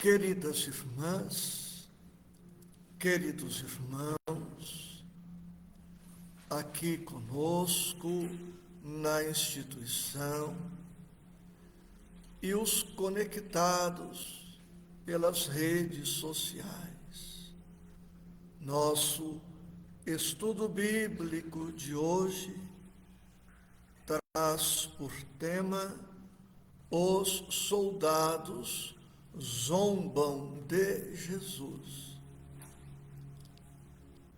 Queridas irmãs, queridos irmãos, aqui conosco na instituição e os conectados pelas redes sociais. Nosso estudo bíblico de hoje traz por tema: os soldados zombam de Jesus.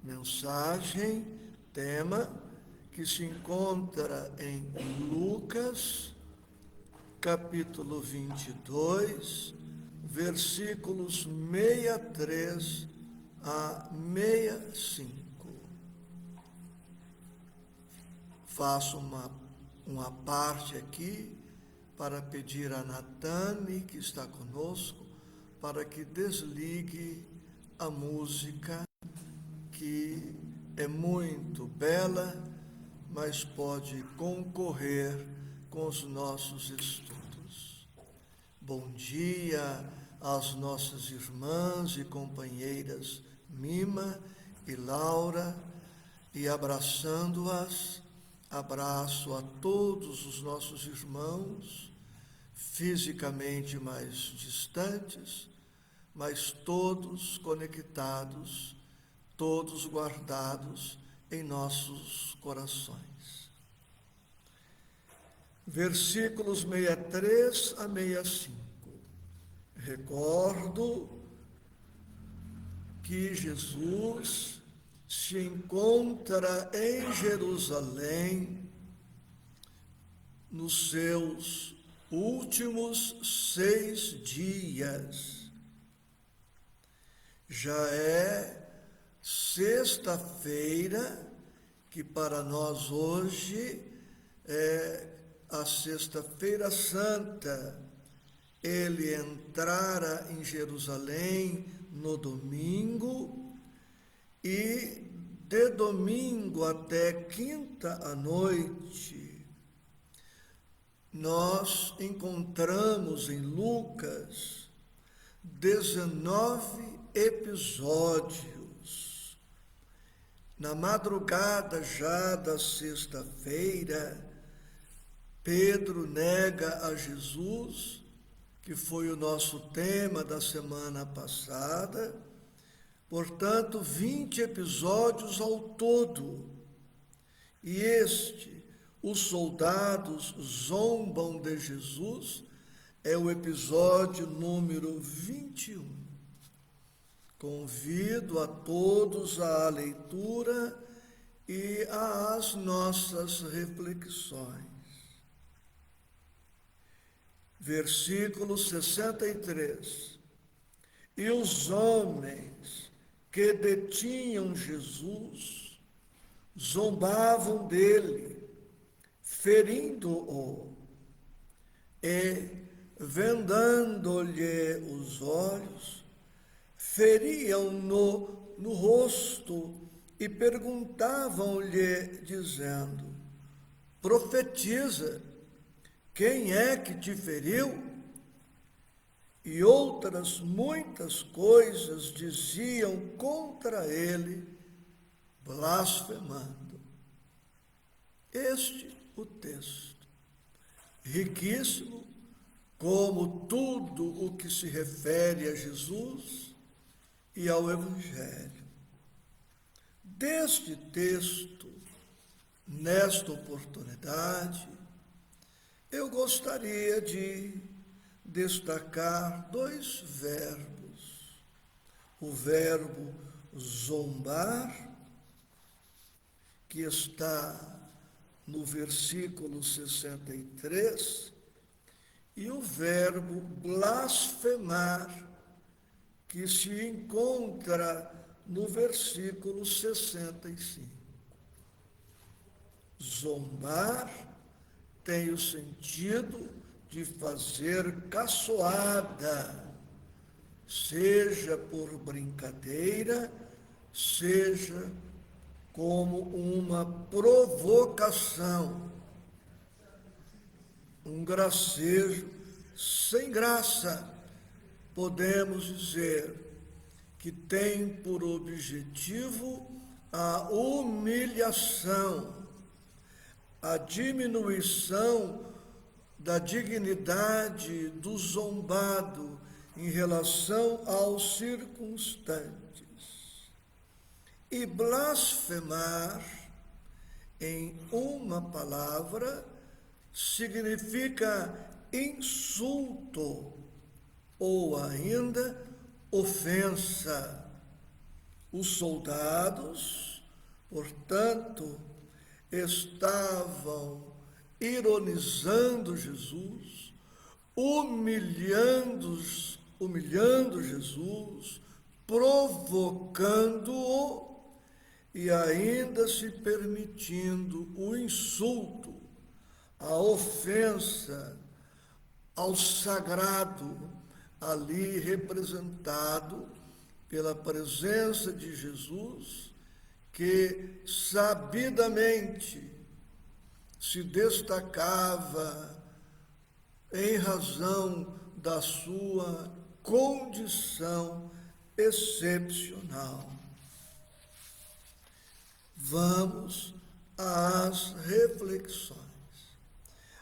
Mensagem, tema que se encontra em Lucas, capítulo 22, versículos 63 a 65. Faço uma parte aqui para pedir a Natane, que está conosco, para que desligue a música, que é muito bela, mas pode concorrer com os nossos estudos. Bom dia às nossas irmãs e companheiras Mima e Laura, e abraçando-as, abraço a todos os nossos irmãos, fisicamente mais distantes, mas todos conectados, todos guardados em nossos corações. Versículos 63 a 65. Recordo que Jesus se encontra em Jerusalém nos seus últimos 6 dias. Já é sexta-feira, que para nós hoje é a Sexta-feira Santa. Ele entrara em Jerusalém no domingo, e de domingo até quinta à noite, nós encontramos em Lucas 19 episódios. Na madrugada já da sexta-feira, Pedro nega a Jesus, que foi o nosso tema da semana passada. Portanto, 20 episódios ao todo. E os soldados zombam de Jesus, é o episódio número 21. Convido a todos à leitura e às nossas reflexões. Versículo 63. E os homens que detinham Jesus zombavam dele, ferindo-o e, vendando-lhe os olhos, feriam-no no rosto e perguntavam-lhe, dizendo: profetiza, quem é que te feriu? E outras muitas coisas diziam contra ele, blasfemando. O texto, riquíssimo, como tudo o que se refere a Jesus e ao Evangelho. Deste texto, nesta oportunidade, eu gostaria de destacar 2 verbos. O verbo zombar, que está no versículo 63, e o verbo blasfemar, que se encontra no versículo 65. Zombar tem o sentido de fazer caçoada, seja por brincadeira, seja como uma provocação, um gracejo sem graça, podemos dizer que tem por objetivo a humilhação, a diminuição da dignidade do zombado em relação aos circunstantes. E blasfemar, em uma palavra, significa insulto ou ainda ofensa. Os soldados, portanto, estavam ironizando Jesus, humilhando Jesus, provocando-o e ainda se permitindo o insulto, a ofensa ao sagrado ali representado pela presença de Jesus, que sabidamente se destacava em razão da sua condição excepcional. Vamos às reflexões.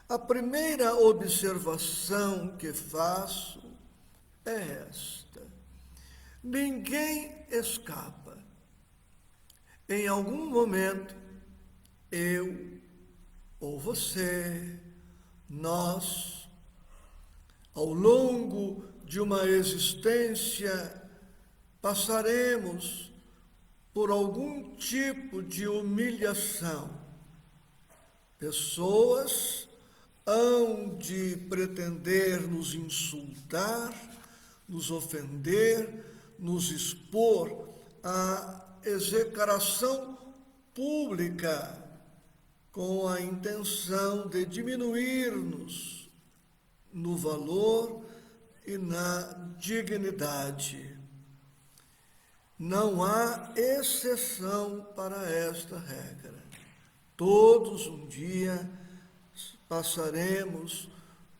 A primeira observação que faço é esta: ninguém escapa. Em algum momento, eu ou você, nós, ao longo de uma existência, passaremos por algum tipo de humilhação. Pessoas hão de pretender nos insultar, nos ofender, nos expor à execração pública, com a intenção de diminuir-nos no valor e na dignidade. Não há exceção para esta regra. Todos um dia passaremos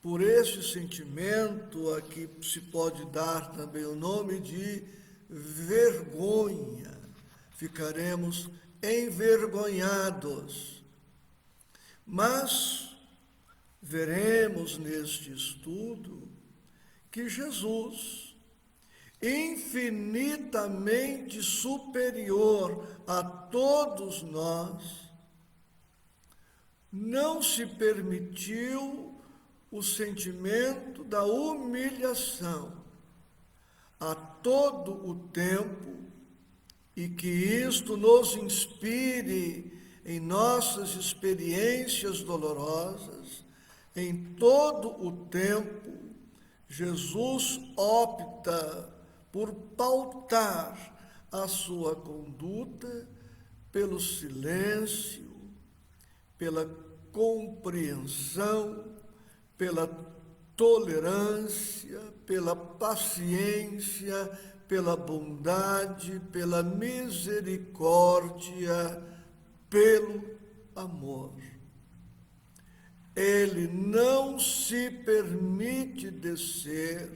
por esse sentimento a que se pode dar também o nome de vergonha. Ficaremos envergonhados. Mas veremos neste estudo que Jesus, infinitamente superior a todos nós, não se permitiu o sentimento da humilhação a todo o tempo, e que isto nos inspire em nossas experiências dolorosas. Em todo o tempo, Jesus opta por pautar a sua conduta pelo silêncio, pela compreensão, pela tolerância, pela paciência, pela bondade, pela misericórdia, pelo amor. Ele não se permite descer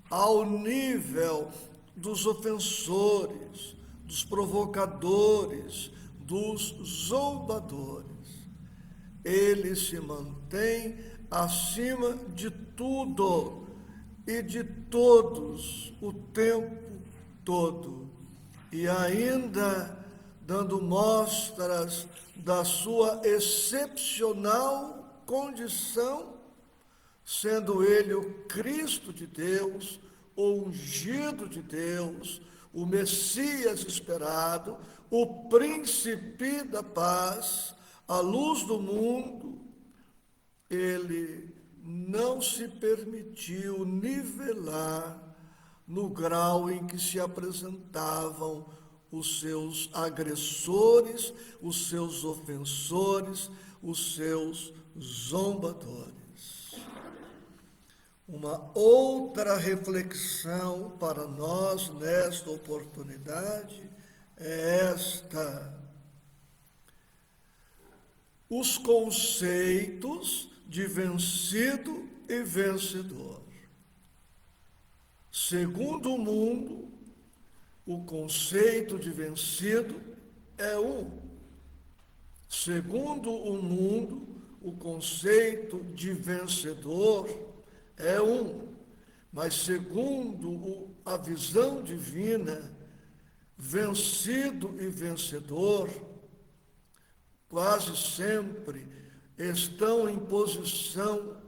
ao nível dos ofensores, dos provocadores, dos zombadores. Ele se mantém acima de tudo e de todos o tempo todo, e ainda dando mostras da sua excepcional condição, sendo ele o Cristo de Deus, o ungido de Deus, o Messias esperado, o príncipe da paz, a luz do mundo. Ele não se permitiu nivelar no grau em que se apresentavam os seus agressores, os seus ofensores, os seus zombadores. Uma outra reflexão para nós nesta oportunidade é esta: os conceitos de vencido e vencedor. Segundo o mundo, o conceito de vencido é um. Segundo o mundo, o conceito de vencedor é um. Mas segundo a visão divina, vencido e vencedor quase sempre estão em posição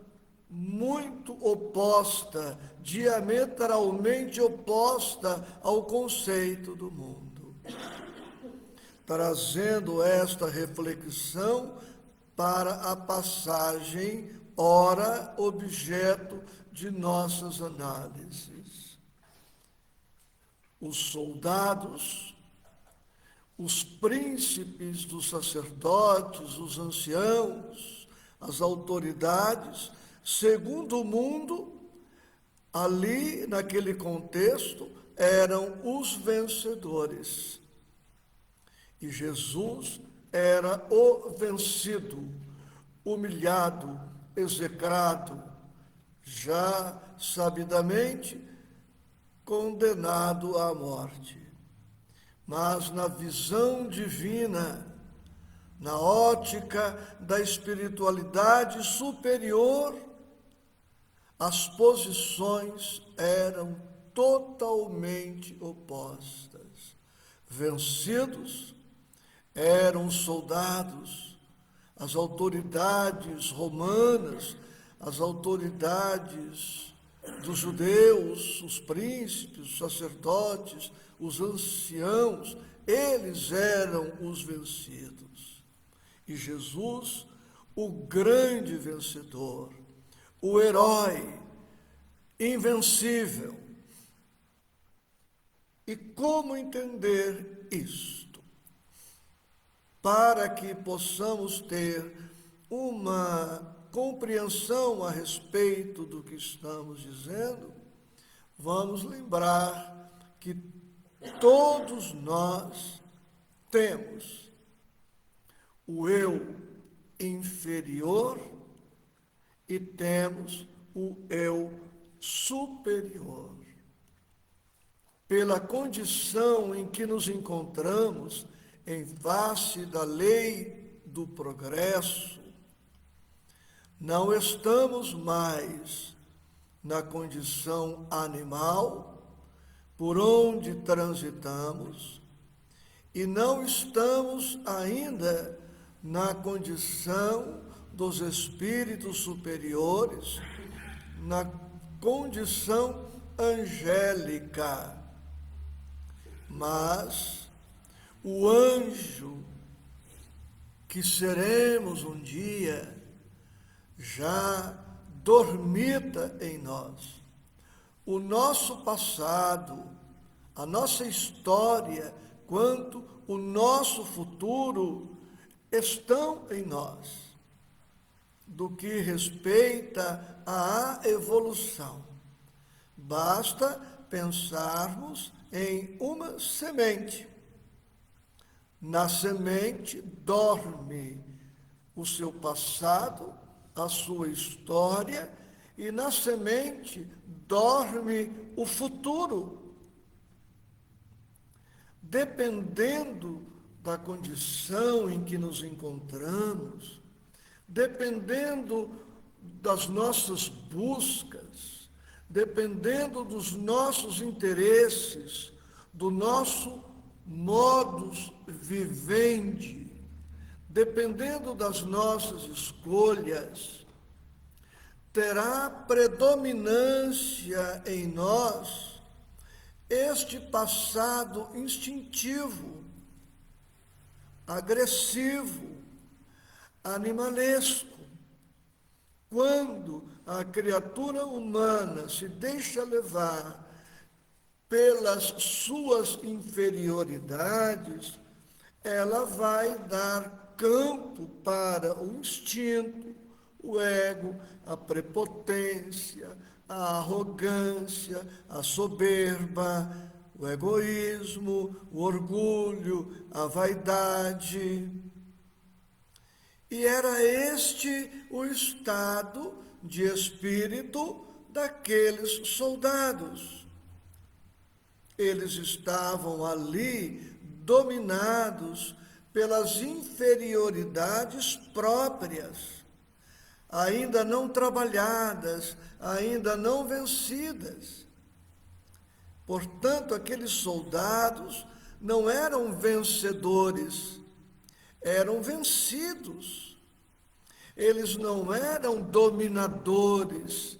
muito oposta, diametralmente oposta ao conceito do mundo. Trazendo esta reflexão para a passagem, ora objeto de nossas análises. Os soldados, os príncipes dos sacerdotes, os anciãos, as autoridades, segundo o mundo, ali naquele contexto, eram os vencedores. E Jesus era o vencido, humilhado, execrado, já sabidamente condenado à morte. Mas na visão divina, na ótica da espiritualidade superior, as posições eram totalmente opostas. Vencidos eram os soldados, as autoridades romanas, as autoridades dos judeus, os príncipes, os sacerdotes, os anciãos, eles eram os vencidos. E Jesus, o grande vencedor, o herói invencível. E como entender isto? Para que possamos ter uma compreensão a respeito do que estamos dizendo, vamos lembrar que todos nós temos o eu inferior e temos o eu superior. Pela condição em que nos encontramos em face da lei do progresso, não estamos mais na condição animal por onde transitamos e não estamos ainda na condição dos espíritos superiores, na condição angélica. Mas o anjo que seremos um dia já dormita em nós. O nosso passado, a nossa história, quanto o nosso futuro estão em nós. Do que respeita à evolução, basta pensarmos em uma semente. Na semente dorme o seu passado, a sua história, e na semente dorme o futuro. Dependendo da condição em que nos encontramos, dependendo das nossas buscas, dependendo dos nossos interesses, do nosso modus vivendi, dependendo das nossas escolhas, terá predominância em nós este passado instintivo, agressivo, animalesco. Quando a criatura humana se deixa levar pelas suas inferioridades, ela vai dar campo para o instinto, o ego, a prepotência, a arrogância, a soberba, o egoísmo, o orgulho, a vaidade. E era este o estado de espírito daqueles soldados. eles estavam ali dominados pelas inferioridades próprias, ainda não trabalhadas, ainda não vencidas. Portanto, aqueles soldados não eram vencedores, eram vencidos. Eles não eram dominadores,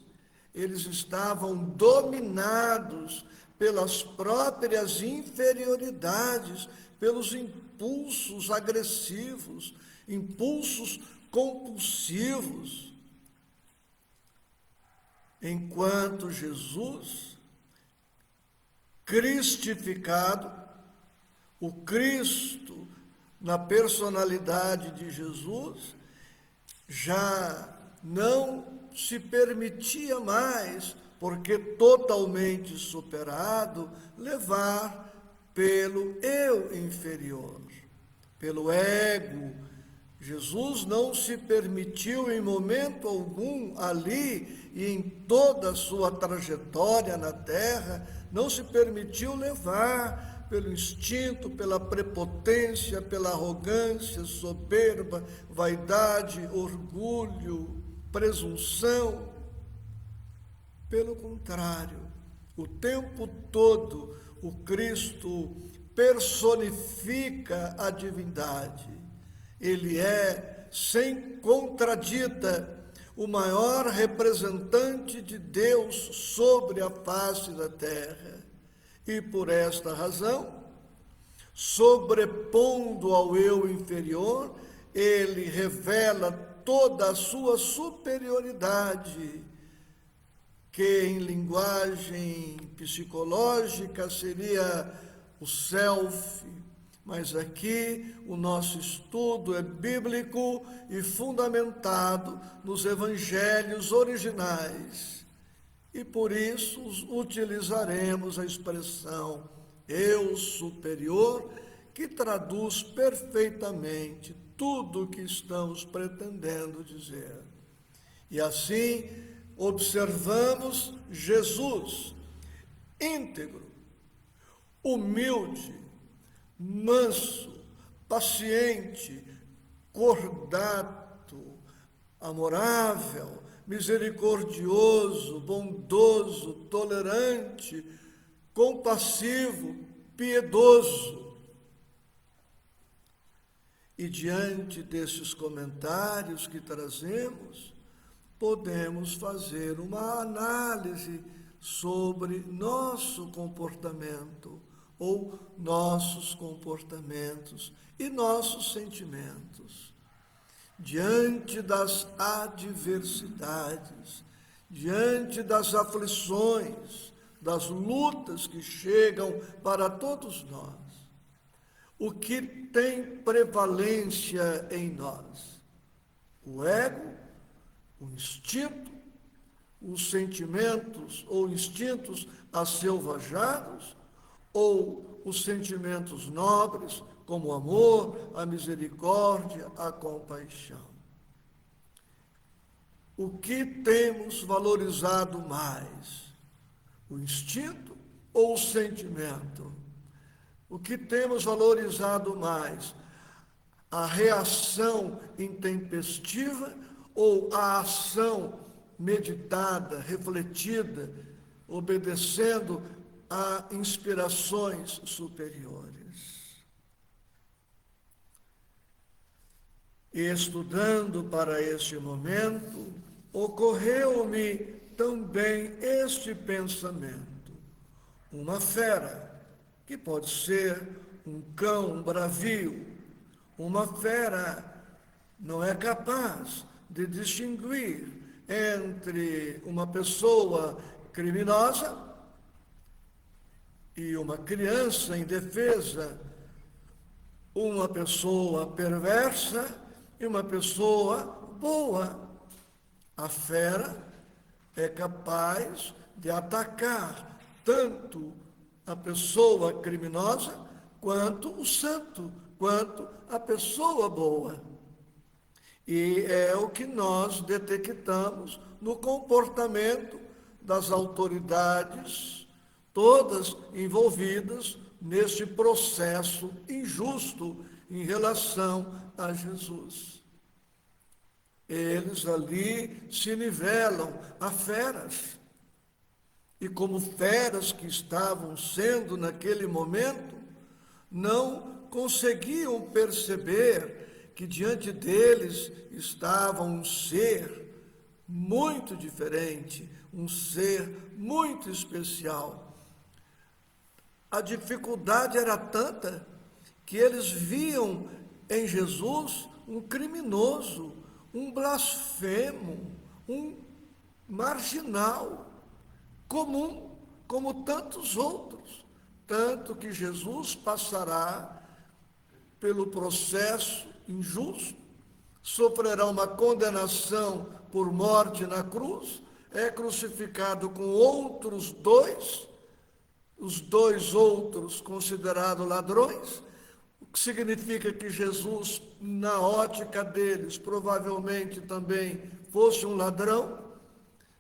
eles estavam dominados pelas próprias inferioridades, pelos impulsos agressivos, impulsos compulsivos. Enquanto Jesus, cristificado, o Cristo, na personalidade de Jesus, já não se permitia mais, porque totalmente superado, levar pelo eu inferior, pelo ego. Jesus não se permitiu em momento algum ali e em toda a sua trajetória na terra, não se permitiu levar pelo instinto, pela prepotência, pela arrogância, soberba, vaidade, orgulho, presunção. Pelo contrário, o tempo todo o Cristo personifica a divindade. Ele é, sem contradita, o maior representante de Deus sobre a face da terra. E por esta razão, sobrepondo ao eu inferior, ele revela toda a sua superioridade, que em linguagem psicológica seria o self, mas aqui o nosso estudo é bíblico e fundamentado nos evangelhos originais. E por isso utilizaremos a expressão eu superior, que traduz perfeitamente tudo o que estamos pretendendo dizer. E assim observamos Jesus íntegro, humilde, manso, paciente, cordato, amorável, misericordioso, bondoso, tolerante, compassivo, piedoso. E diante desses comentários que trazemos, podemos fazer uma análise sobre nosso comportamento, ou nossos comportamentos e nossos sentimentos. Diante das adversidades, diante das aflições, das lutas que chegam para todos nós, o que tem prevalência em nós? O ego, o instinto, os sentimentos ou instintos acelvajados, ou os sentimentos nobres, como o amor, a misericórdia, a compaixão. O que temos valorizado mais? O instinto ou o sentimento? O que temos valorizado mais? A reação intempestiva ou a ação meditada, refletida, obedecendo a inspirações superiores? Estudando para este momento, ocorreu-me também este pensamento. Uma fera, que pode ser um cão bravio, uma fera não é capaz de distinguir entre uma pessoa criminosa e uma criança indefesa, uma pessoa perversa e uma pessoa boa. A fera é capaz de atacar tanto a pessoa criminosa quanto o santo, quanto a pessoa boa. E é o que nós detectamos no comportamento das autoridades todas envolvidas neste processo injusto em relação a Jesus. Eles ali se nivelam a feras. E como feras que estavam sendo naquele momento, não conseguiam perceber que diante deles estava um ser muito diferente, um ser muito especial. A dificuldade era tanta que eles viam em Jesus um criminoso, um blasfemo, um marginal, comum, como tantos outros. Tanto que Jesus passará pelo processo injusto, sofrerá uma condenação por morte na cruz, é crucificado com outros dois, os dois outros considerados ladrões, o que significa que Jesus, na ótica deles, provavelmente também fosse um ladrão,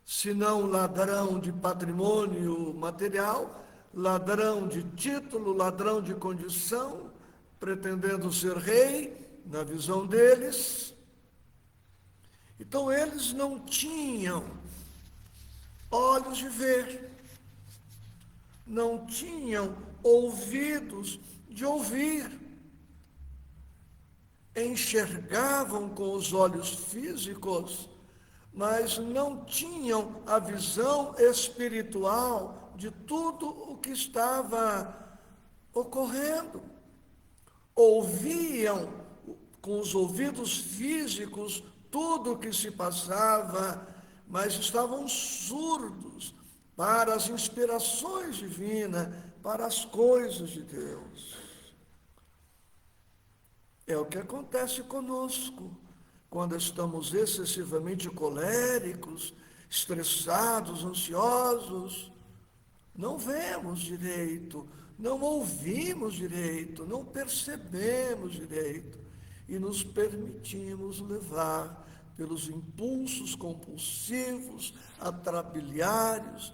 se não ladrão de patrimônio material, ladrão de título, ladrão de condição, pretendendo ser rei, na visão deles. Então eles não tinham olhos de ver, não tinham ouvidos de ouvir, enxergavam com os olhos físicos, mas não tinham a visão espiritual de tudo o que estava ocorrendo. Ouviam com os ouvidos físicos tudo o que se passava, mas estavam surdos para as inspirações divinas, para as coisas de Deus. É o que acontece conosco quando estamos excessivamente coléricos, estressados, ansiosos. Não vemos direito, não ouvimos direito, não percebemos direito e nos permitimos levar pelos impulsos compulsivos, atrabiliários,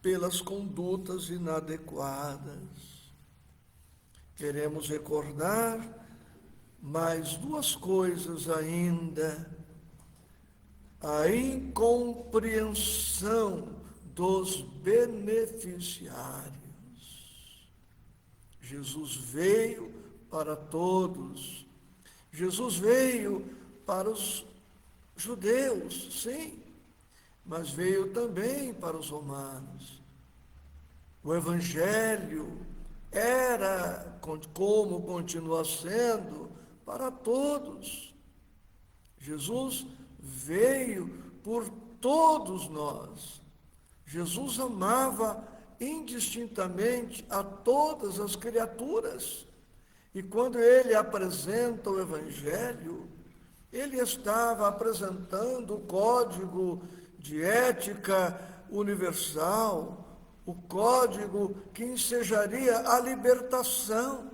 pelas condutas inadequadas. Queremos recordar mais duas coisas ainda: a incompreensão dos beneficiários. Jesus veio para todos. Jesus veio para os judeus, sim, mas veio também para os romanos. O Evangelho era, como continua sendo, para todos. Jesus veio por todos nós. Jesus amava indistintamente a todas as criaturas. E quando ele apresenta o Evangelho, ele estava apresentando o código de ética universal, o código que ensejaria a libertação.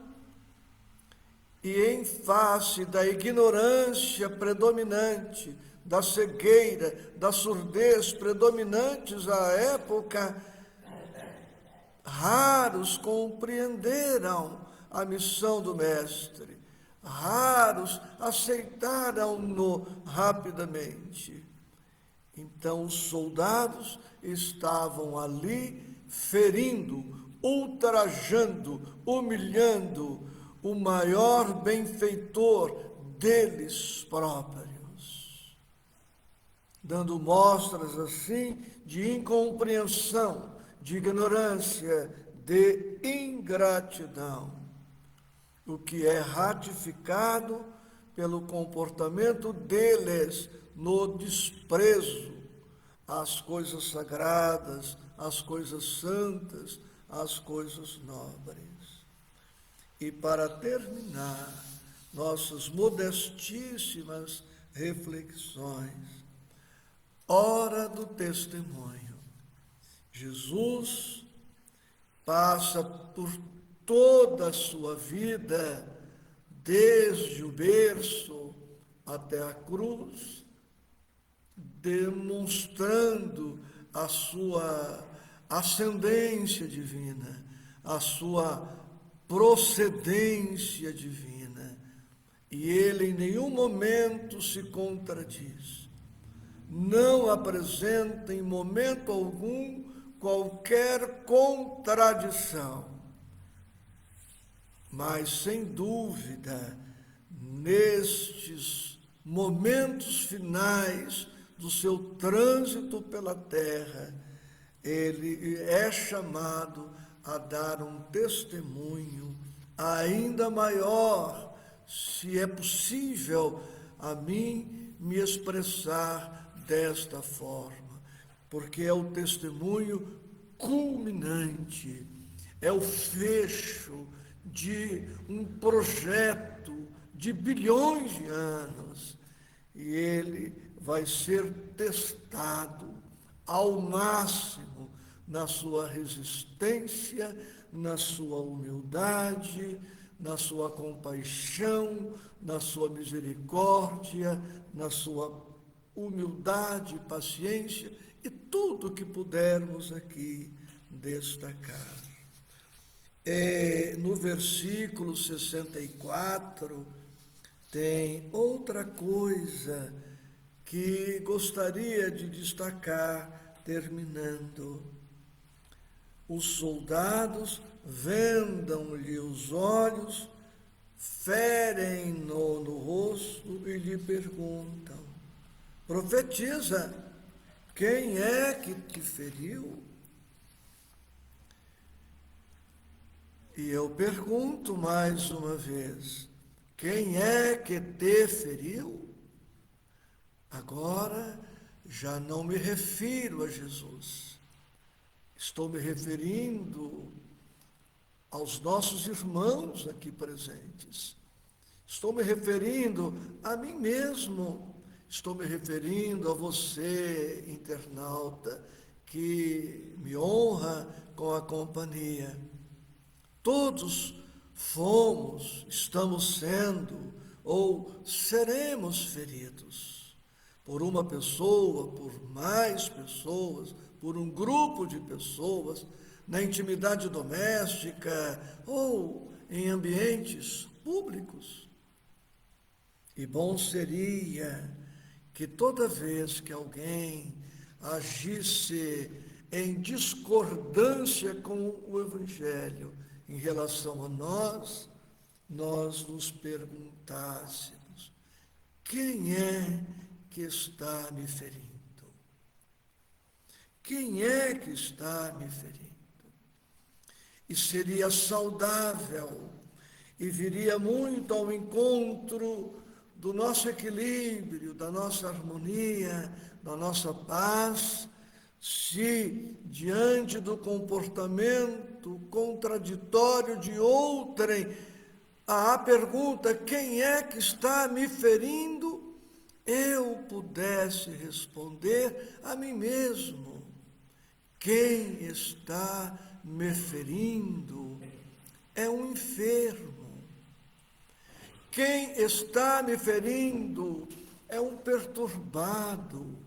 E em face da ignorância predominante, da cegueira, da surdez predominantes à época, raros compreenderam a missão do Mestre, raros aceitaram-no rapidamente. Então os soldados estavam ali ferindo, ultrajando, humilhando o maior benfeitor deles próprios, dando mostras assim de incompreensão, de ignorância, de ingratidão, o que é ratificado pelo comportamento deles no desprezo às coisas sagradas, às coisas santas, às coisas nobres. E para terminar nossas modestíssimas reflexões, hora do testemunho. Jesus passa por toda a sua vida, desde o berço até a cruz, demonstrando a sua ascendência divina, a sua procedência divina. E ele em nenhum momento se contradiz. Não apresenta em momento algum qualquer contradição. Mas, sem dúvida, nestes momentos finais do seu trânsito pela terra, ele é chamado a dar um testemunho ainda maior, se é possível a mim me expressar desta forma, porque é o testemunho culminante, é o fecho de um projeto de bilhões de anos, e ele vai ser testado ao máximo na sua resistência, na sua humildade, na sua compaixão, na sua misericórdia, na sua humildade, paciência e tudo que pudermos aqui destacar. No versículo 64, tem outra coisa que gostaria de destacar, terminando. Os soldados vendam-lhe os olhos, ferem-no no rosto e lhe perguntam: profetiza, quem é que te feriu? E eu pergunto mais uma vez: quem é que te feriu? Agora já não me refiro a Jesus. Estou me referindo aos nossos irmãos aqui presentes. Estou me referindo a mim mesmo. Estou me referindo a você, internauta, que me honra com a companhia. Todos fomos, estamos sendo ou seremos feridos por uma pessoa, por mais pessoas, por um grupo de pessoas, na intimidade doméstica ou em ambientes públicos. E bom seria que toda vez que alguém agisse em discordância com o Evangelho em relação a nós nos perguntássemos: quem é que está me ferindo? Quem é que está me ferindo? E seria saudável e viria muito ao encontro do nosso equilíbrio, da nossa harmonia, da nossa paz, se diante do comportamento contraditório de outrem, a pergunta: quem é que está me ferindo? Eu pudesse responder a mim mesmo: quem está me ferindo é um enfermo. Quem está me ferindo é um perturbado.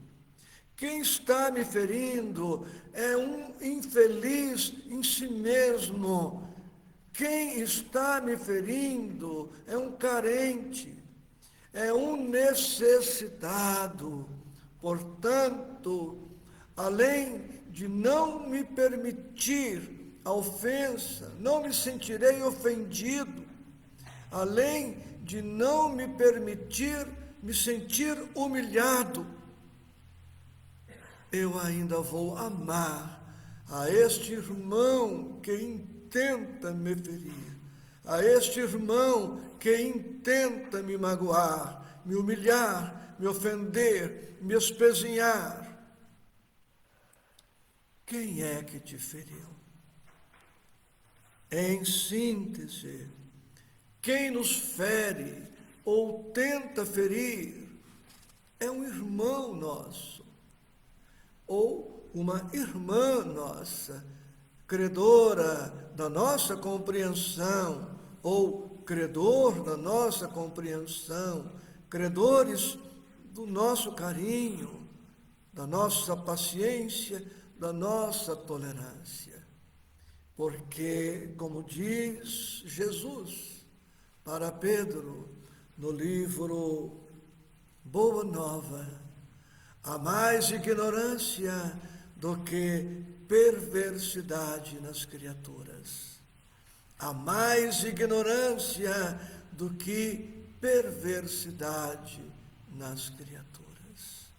Quem está me ferindo é um infeliz em si mesmo. Quem está me ferindo é um carente, é um necessitado. Portanto, além de não me permitir a ofensa, não me sentirei ofendido, além de não me permitir me sentir humilhado, eu ainda vou amar a este irmão que intenta me ferir, a este irmão que intenta me magoar, me humilhar, me ofender, me espezinhar. Quem é que te feriu? Em síntese, quem nos fere ou tenta ferir é um irmão nosso, ou uma irmã nossa, credora da nossa compreensão, ou credor da nossa compreensão, credores do nosso carinho, da nossa paciência, da nossa tolerância. Porque, como diz Jesus para Pedro no livro Boa Nova, há mais ignorância do que perversidade nas criaturas. Há mais ignorância do que perversidade nas criaturas.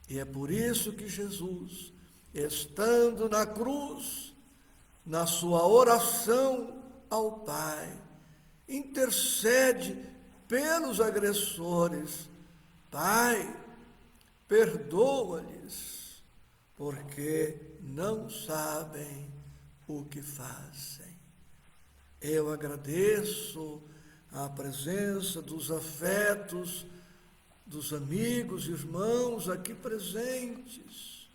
E é por isso que Jesus, estando na cruz, na sua oração ao Pai, intercede pelos agressores. Pai, perdoa-lhes, porque não sabem o que fazem. Eu agradeço a presença dos afetos, dos amigos, irmãos aqui presentes,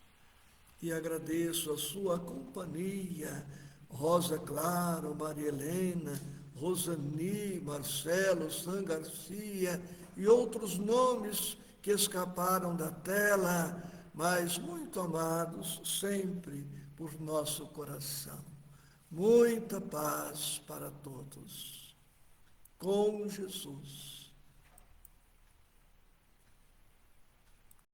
e agradeço a sua companhia, Rosa Claro, Maria Helena, Rosani, Marcelo, San Garcia e outros nomes que escaparam da tela, mas muito amados sempre por nosso coração. Muita paz para todos. Com Jesus.